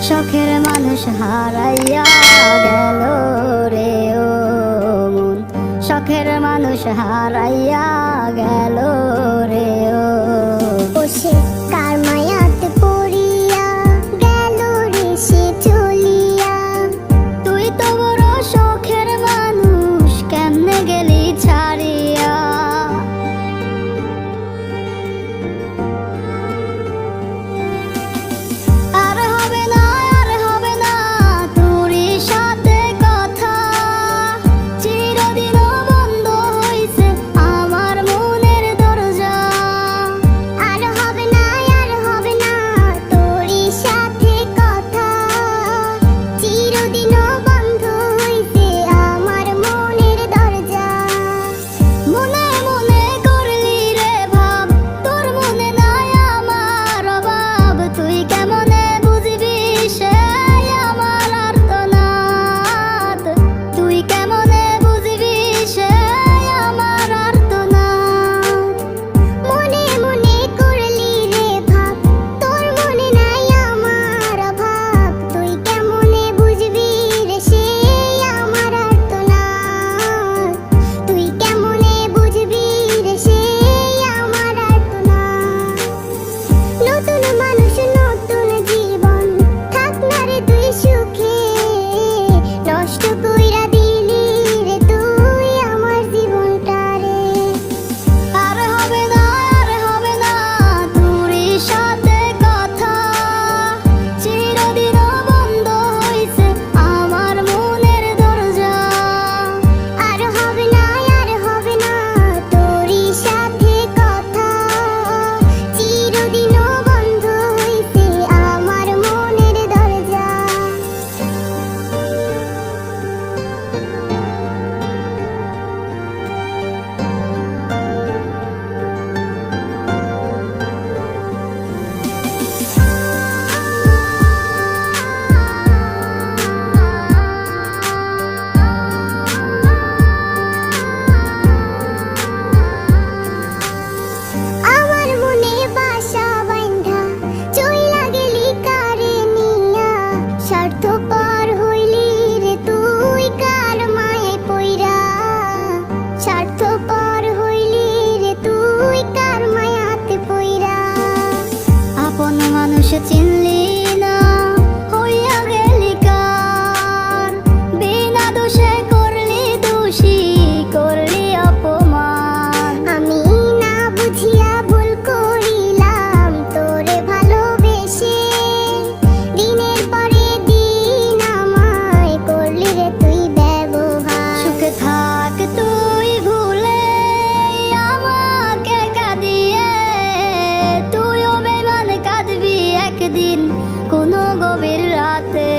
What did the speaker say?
শখের মানুষ হারাইয়া গেল রে ও মন, শখের মানুষ হারাইয়া গেল রে ও। সে কার মায়াতে পড়িয়া গেল রে সে চলিয়া। তুই তো বড় শখের মানুষ, কেমনে গেলি ছাড়িয়া। আর হবে না, আর হবে না তোরই সাথে কথা, চিরদিনও বন্ধ হইছে আমার মনের দরজা। আর হবে না, আর হবে না তোরই সাথে কথা, চিরদিনও বন্ধ হইছে আমার মনের দরজা। মনে মনে করলি রে ভাব, তোর মনে নাই আমার অভাব। তুই কেমনে বুঝবি সেই আমার আর্তনাদ, তুই কেমনে বুঝবি সেই আমার আর্তনাদ। মনে মনে করলি রে ভাব, তোর মনে নাই আমার অভাব। তুই কেমনে বুঝবি রে সেই আমার আর্তনাদ, তুই কেমনে বুঝবি রে সেই আমার আর্তনাদ। নতুন মানুষ নতুন জীবন, থাক না রে তুই সুখে, নষ্ট কইরা দিলি রে তুই আমার জীবনটা রে। আর হবে না, আর হবে না তোরই সাথে কথা, চিরদিনও বন্ধ হইছে আমার মনের দরজা। আর হবে না, আর হবে না তোরই সাথে কথা, চিরদিনও বন্ধ হইছে আমার মনের দরজা। আমার মনে বাসা বাইন্ধা চইলা গেলি কারে নিয়া। স্বার্থপর হইলি রে তুই কার মায়ে পইরা, স্বার্থপর হইলি রে তুই কার মায়াতে পইরা। আপন মানুষ চিনলি না, হইয়া গেলি কার। বিনা দোষে করলি দোষী, করলি অপমান। আমি না বুঝিয়া ভুল করিলাম তোরে ভালোবেসে, দিনের পরে দিন আমায় করলি রে তুই ব্যবহার। সুখে থাক তুই ভুলে আমাকে কাঁদিয়ে, তুইও বেমান কাঁদবি একদিন কোনো গভীর রাতে।